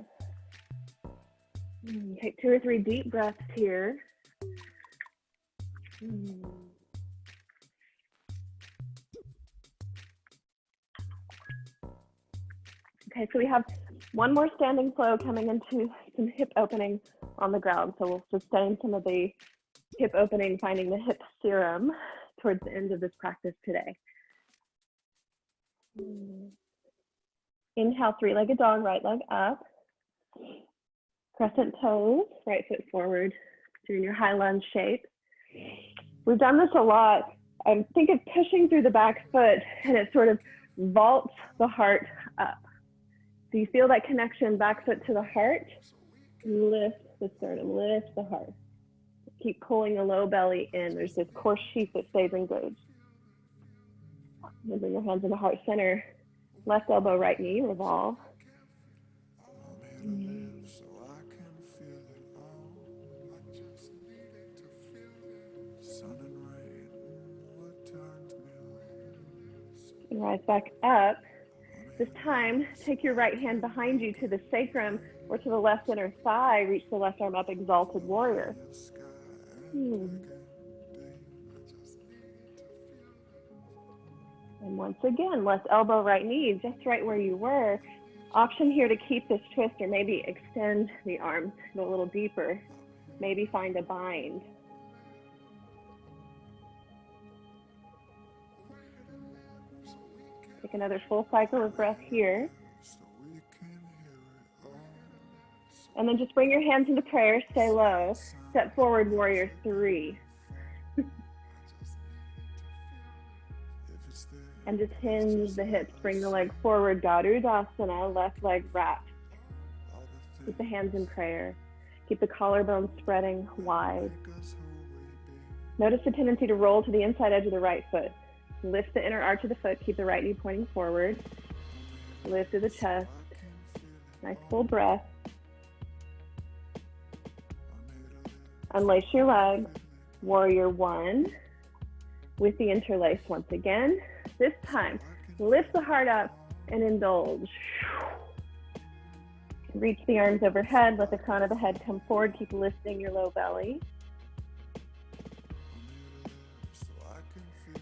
Take 2 or 3 deep breaths here. Okay, so we have one more standing flow coming into some hip opening on the ground. So we'll sustain some of the hip opening, finding the hip serum towards the end of this practice today. Inhale, 3-legged dog, right leg up. Crescent toes, right foot forward, doing your high lunge shape. We've done this a lot. Think of pushing through the back foot and it sort of vaults the heart up. So you feel that connection, back foot to the heart, lift the sternum, lift the heart. Keep pulling the low belly in. There's this core sheath that stays engaged. And bring your hands in the heart center. Left elbow, right knee, revolve. And rise back up. This time, take your right hand behind you to the sacrum or to the left inner thigh. Reach the left arm up, exalted warrior. And once again, left elbow, right knee, just right where you were. Option here to keep this twist or maybe extend the arms, go a little deeper. Maybe find a bind. Take another full cycle of breath here. And then just bring your hands into prayer, stay low. Step forward, warrior 3. And just hinge the hips, bring the leg forward, Garudasana, left leg wrapped. Keep the hands in prayer. Keep the collarbone spreading wide. Notice the tendency to roll to the inside edge of the right foot. Lift the inner arch of the foot, keep the right knee pointing forward. Lift to the chest. Nice full breath. Unlace your legs. Warrior 1 with the interlace once again. This time, lift the heart up and indulge. Reach the arms overhead, let the crown of the head come forward. Keep lifting your low belly.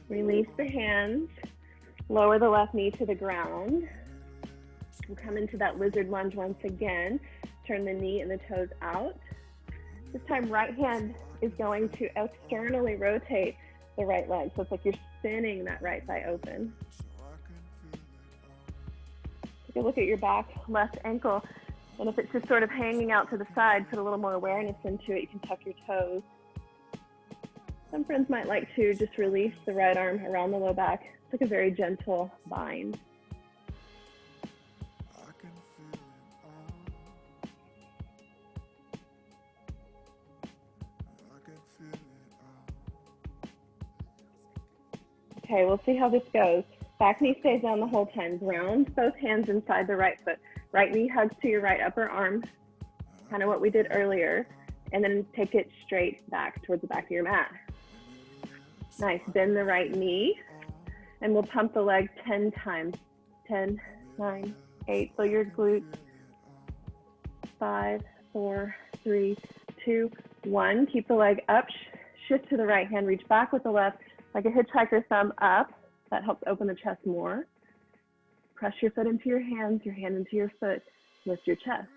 Release the hands. Lower the left knee to the ground. We'll come into that lizard lunge once again. Turn the knee and the toes out. This time, right hand is going to externally rotate the right leg. So it's like you're spinning that right thigh open. Take a look at your back, left ankle. And if it's just sort of hanging out to the side, put a little more awareness into it. You can tuck your toes. Some friends might like to just release the right arm around the low back. It's like a very gentle bind. Okay, we'll see how this goes. Back knee stays down the whole time. Ground both hands inside the right foot. Right knee hugs to your right upper arm, kind of what we did earlier. And then take it straight back towards the back of your mat. Nice, bend the right knee. And we'll pump the leg 10 times. 10, 9, 8, fill your glutes. 5, 4, 3, 2, 1. Keep the leg up, shift to the right hand, reach back with the left, like a hitchhiker thumb up. That helps open the chest more. Press your foot into your hands, your hand into your foot. Lift your chest.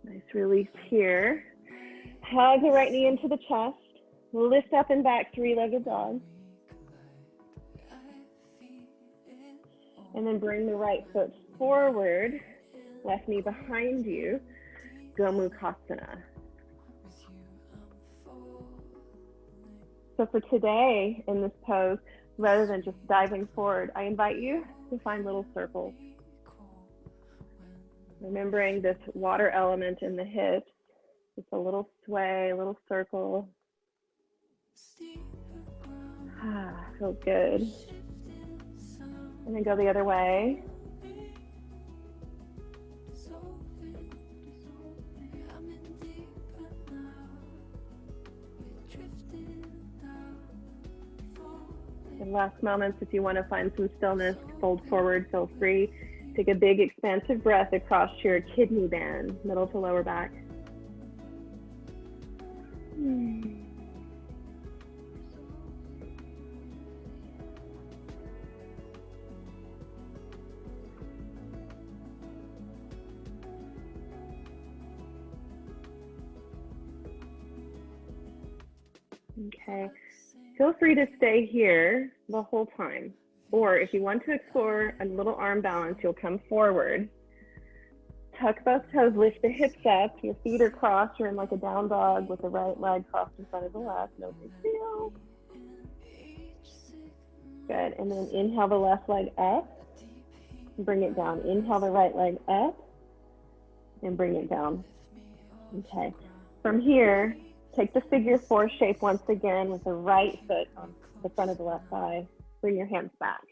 Nice release here. Hug the right knee into the chest. Lift up and back, three-legged dog. And then bring the right foot forward, left knee behind you, Gomukhasana. So for today in this pose, rather than just diving forward, I invite you to find little circles. Remembering this water element in the hips, just a little sway, a little circle. Feels good. And then go the other way. And last moments, if you want to find some stillness, fold forward, feel free. Take a big expansive breath across your kidney band, middle to lower back. Okay, feel free to stay here the whole time. Or if you want to explore a little arm balance, you'll come forward. Tuck both toes, lift the hips up. Your feet are crossed. You're in like a down dog with the right leg crossed in front of the left. No big deal. Good. And then inhale the left leg up. Bring it down. Inhale the right leg up. And bring it down. Okay. From here, take the figure 4 shape once again with the right foot on the front of the left thigh. Bring your hands back.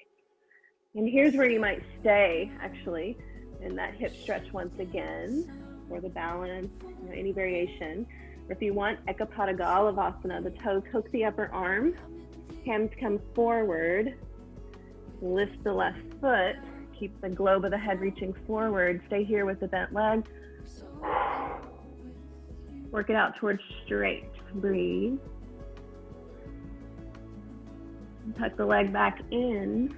And here's where you might stay, actually. in that hip stretch once again for the balance, any variation. Or if you want, Eka Pada Galavasana, the toes hook the upper arm, hands come forward, lift the left foot, keep the globe of the head reaching forward, stay here with the bent leg. Work it out towards straight, breathe. Tuck the leg back in.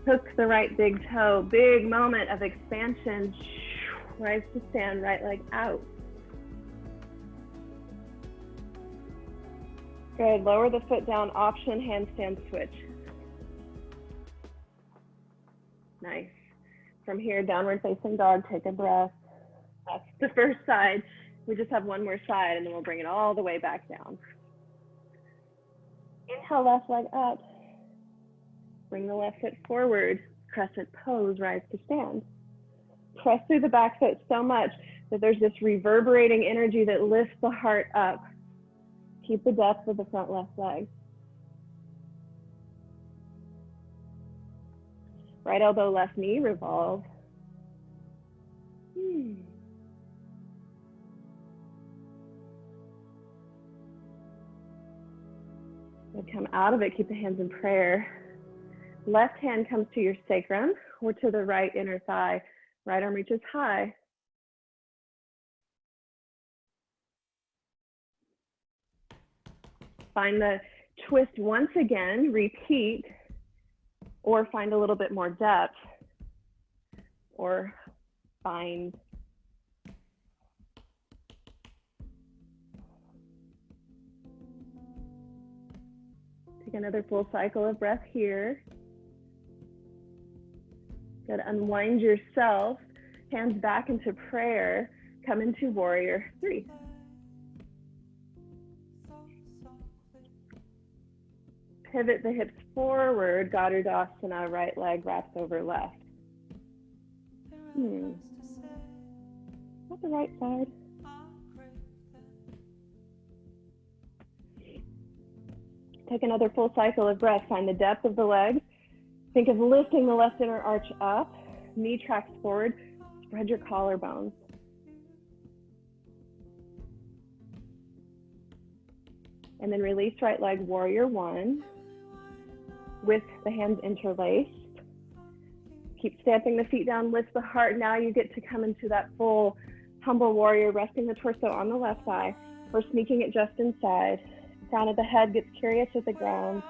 Hook the right big toe, big moment of expansion. Rise to stand, right leg out. Good, lower the foot down, option, handstand switch. Nice. From here, downward facing dog, take a breath. That's the first side. We just have one more side and then we'll bring it all the way back down. Inhale, left leg up. Bring the left foot forward, crescent pose, rise to stand. Press through the back foot so much that there's this reverberating energy that lifts the heart up. Keep the depth of the front left leg. Right elbow, left knee, revolve. Come out of it, keep the hands in prayer. Left hand comes to your sacrum or to the right inner thigh. Right arm reaches high. Find the twist once again, repeat, or find a little bit more depth, or find take another full cycle of breath here. Good, unwind yourself, hands back into prayer, come into warrior three. Pivot the hips forward, Garudasana, right leg wraps over left. Not the right side. Take another full cycle of breath, find the depth of the legs. Think of lifting the left inner arch up, knee tracks forward, spread your collarbones. And then release right leg, warrior one, with the hands interlaced. Keep stamping the feet down, lift the heart. Now you get to come into that full humble warrior, resting the torso on the left thigh. We're sneaking it just inside. Crown of the head gets curious with the ground.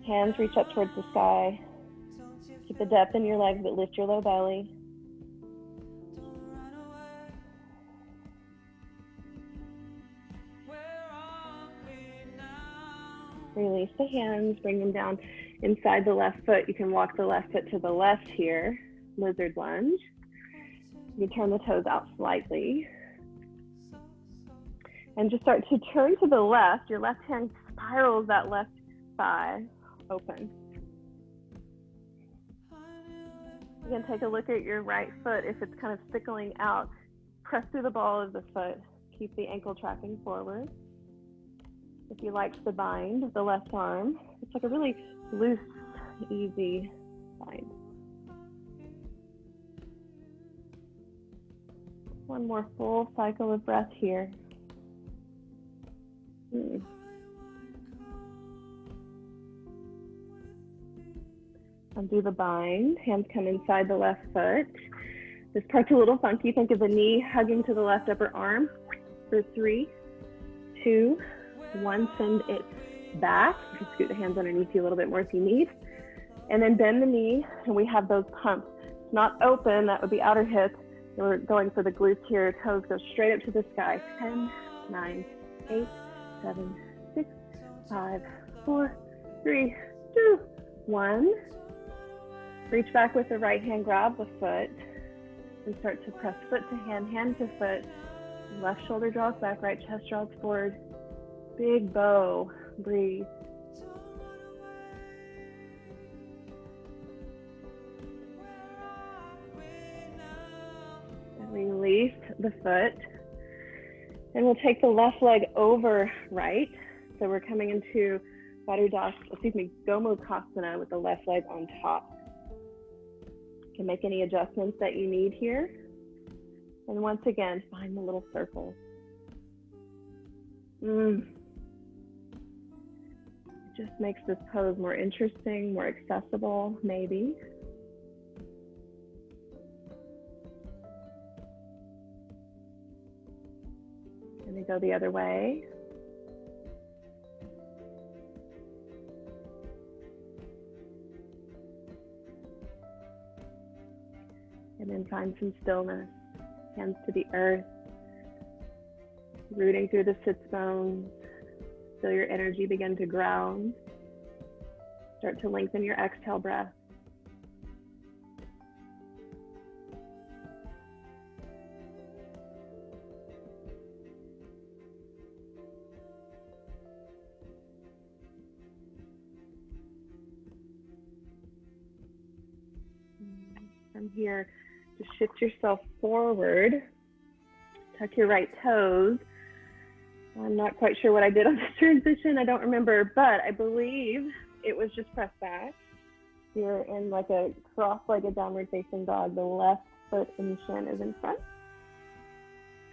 Hands reach up towards the sky. Keep the depth in your legs, but lift your low belly. Release the hands, bring them down inside the left foot. You can walk the left foot to the left here, lizard lunge. You turn the toes out slightly. And just start to turn to the left. Your left hand spirals that left thigh open. You can take a look at your right foot. If it's kind of stickling out, press through the ball of the foot. Keep the ankle tracking forward. If you like the bind of the left arm, it's like a really loose, easy bind. One more full cycle of breath here. Undo the bind, hands come inside the left foot. This part's a little funky. Think of the knee hugging to the left upper arm for 3, 2, 1. Send it back. You can scoot the hands underneath you a little bit more if you need. And then bend the knee, and we have those pumps. It's not open, that would be outer hip. We're going for the glutes here. Toes go straight up to the sky. 10, 9, 8, 7, 6, 5, 4, 3, 2, 1. Reach back with the right hand, grab the foot, and start to press foot to hand, hand to foot. Left shoulder draws back, right chest draws forward. Big bow, breathe. And release the foot. And we'll take the left leg over right. So we're coming into Gomukhasana with the left leg on top. You can make any adjustments that you need here. And once again, find the little circle. It just makes this pose more interesting, more accessible, maybe. And then go the other way. And then find some stillness. Hands to the earth. Rooting through the sits bones. Feel your energy begin to ground. Start to lengthen your exhale breath. From here, just shift yourself forward. Tuck your right toes. I'm not quite sure what I did on this transition. I don't remember, but I believe it was just press back. You're in like a cross-legged downward facing dog. The left foot in shin is in front.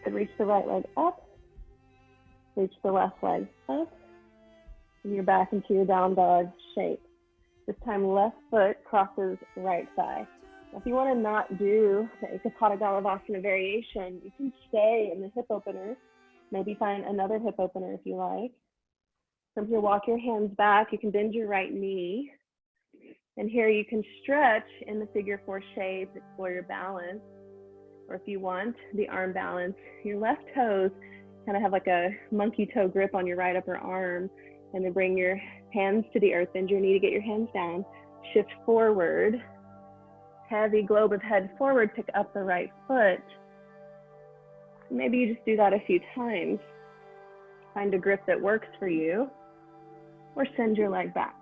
And reach the right leg up. Reach the left leg up. And you're back into your down dog shape. This time left foot crosses right thigh. Now, if you want to not do the Eka Pada Galavasana variation, you can stay in the hip opener. Maybe find another hip opener if you like. From here, walk your hands back. You can bend your right knee. And here you can stretch in the figure 4 shape, explore your balance. Or if you want the arm balance, your left toes kind of have like a monkey toe grip on your right upper arm. And then bring your hands to the earth, bend your knee to get your hands down. Shift forward. Heavy globe of head forward, pick up the right foot. Maybe you just do that a few times. Find a grip that works for you, or send your leg back.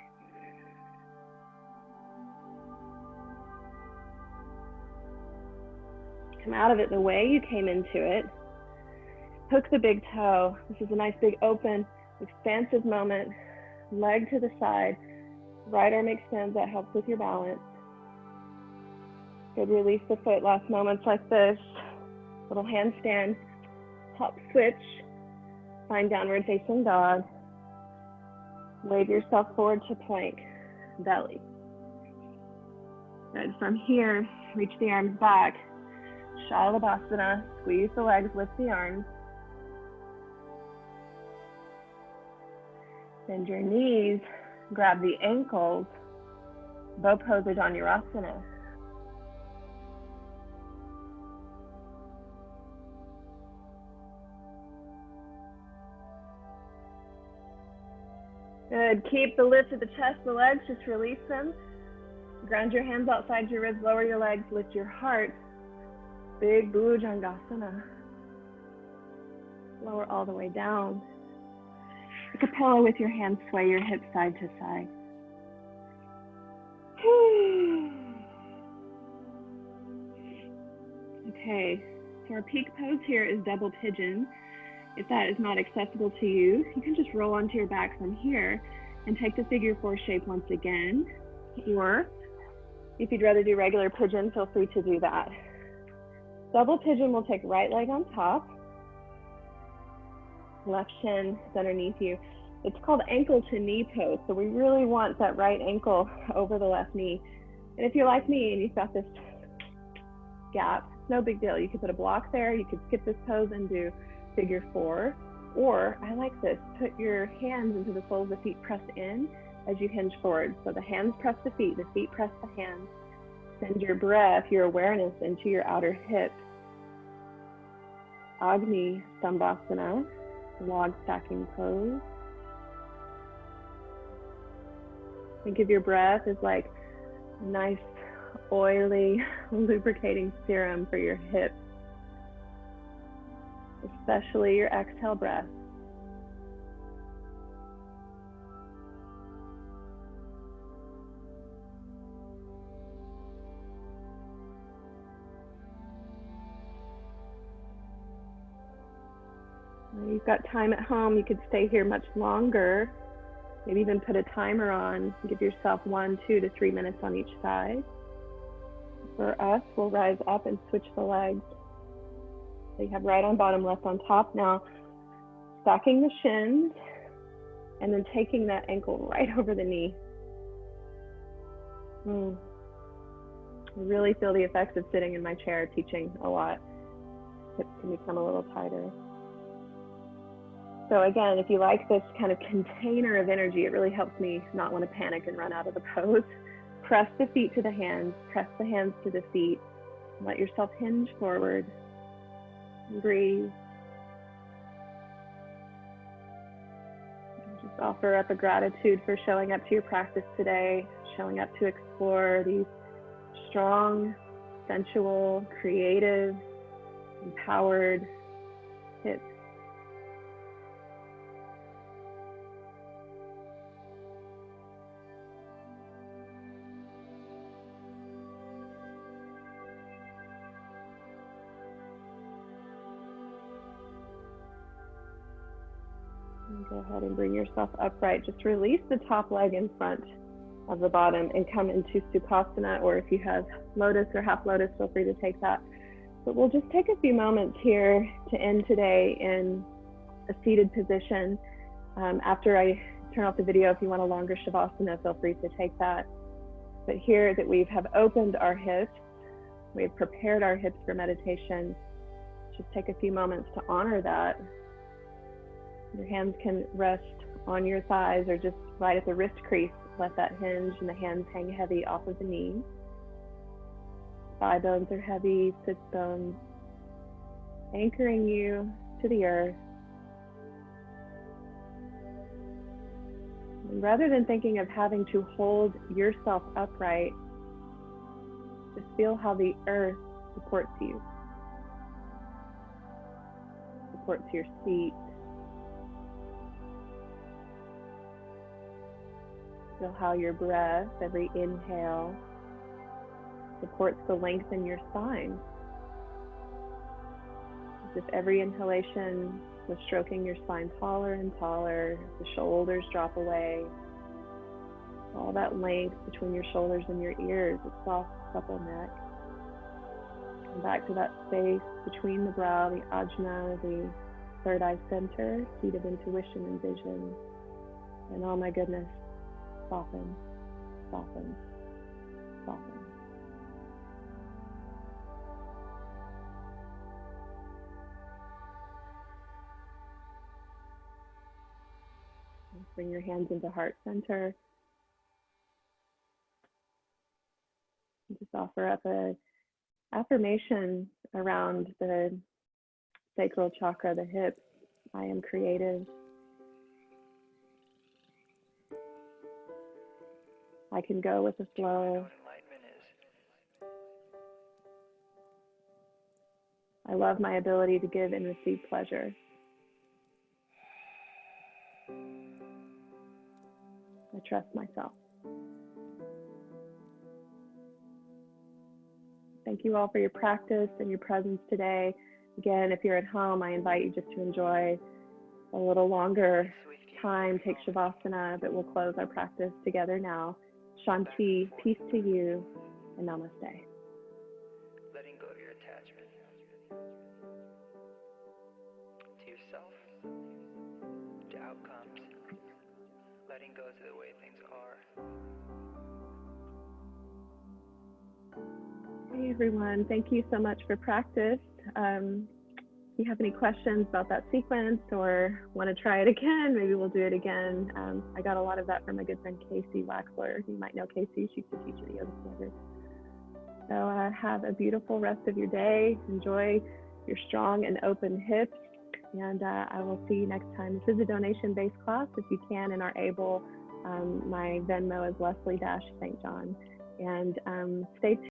Come out of it the way you came into it. Hook the big toe. This is a nice big open, expansive moment. Leg to the side. Right arm extends, that helps with your balance. Good, release the foot. Last moments like this. Little handstand, hop switch, find downward facing dog. Wave yourself forward to plank, belly. Good, from here, reach the arms back. Shalabhasana, squeeze the legs, lift the arms. Bend your knees, grab the ankles, bow pose or dynamism. Good, keep the lift of the chest, the legs, just release them. Ground your hands outside your ribs, lower your legs, lift your heart. Big Bhujangasana. Lower all the way down. Like a pillow with your hands, sway your hips side to side. Okay, so our peak pose here is double pigeon. If that is not accessible to you, you can just roll onto your back from here and take the figure 4 shape once again. Or if you'd rather do regular pigeon, feel free to do that. Double pigeon will take right leg on top, left shin is underneath you. It's called ankle to knee pose. So we really want that right ankle over the left knee. And if you're like me and you've got this gap, no big deal. You could put a block there. You could skip this pose and do figure 4, or I like this, put your hands into the soles of the feet, press in as you hinge forward. So the hands press the feet press the hands. Send your breath, your awareness into your outer hip. Agnistambhasana, log stacking pose. Think of your breath as like a nice, oily, lubricating serum for your hips. Especially your exhale breath. You've got time at home, you could stay here much longer. Maybe even put a timer on. Give yourself 1, 2 to 3 minutes on each side. For us, we'll rise up and switch the legs. So you have right on bottom, left on top. Now, stacking the shins and then taking that ankle right over the knee. I really feel the effects of sitting in my chair teaching a lot. Hips can become a little tighter. So again, if you like this kind of container of energy, it really helps me not want to panic and run out of the pose. Press the feet to the hands, press the hands to the feet. Let yourself hinge forward. Breathe. Just offer up a gratitude for showing up to your practice today, showing up to explore these strong, sensual, creative, empowered hips. Go ahead and bring yourself upright. Just release the top leg in front of the bottom and come into Sukhasana, or if you have lotus or half lotus, feel free to take that. But we'll just take a few moments here to end today in a seated position. After I turn off the video, if you want a longer Shavasana, feel free to take that. But here that we have opened our hips, we've prepared our hips for meditation, just take a few moments to honor that. Your hands can rest on your thighs or just right at the wrist crease. Let that hinge and the hands hang heavy off of the knees. Thigh bones are heavy, sit bones anchoring you to the earth. And rather than thinking of having to hold yourself upright, just feel how the earth supports you, supports your seat. Feel how your breath, every inhale, supports the length in your spine. As if every inhalation was stroking your spine taller and taller, the shoulders drop away. All that length between your shoulders and your ears, a soft, supple neck. And back to that space between the brow, the ajna, the third eye center, seat of intuition and vision. And oh my goodness, soften, soften, soften. Bring your hands into heart center. And just offer up an affirmation around the sacral chakra, the hips. I am creative. I can go with the flow. I love my ability to give and receive pleasure. I trust myself. Thank you all for your practice and your presence today. Again, if you're at home, I invite you just to enjoy a little longer time, take Shavasana, but we'll close our practice together now. Shanti, peace to you, and namaste. Letting go of your attachment to yourself, to outcomes, letting go to the way things are. Hey everyone, thank you so much for practice. If you have any questions about that sequence or want to try it again, maybe we'll do it again. I got a lot of that from my good friend Kacey Waxler. You might know Kacey, she's the teacher of the Yoga Standard. So have a beautiful rest of your day. Enjoy your strong and open hips. And I will see you next time. This is a donation-based class. If you can and are able, my Venmo is Leslie-St. John. And stay tuned.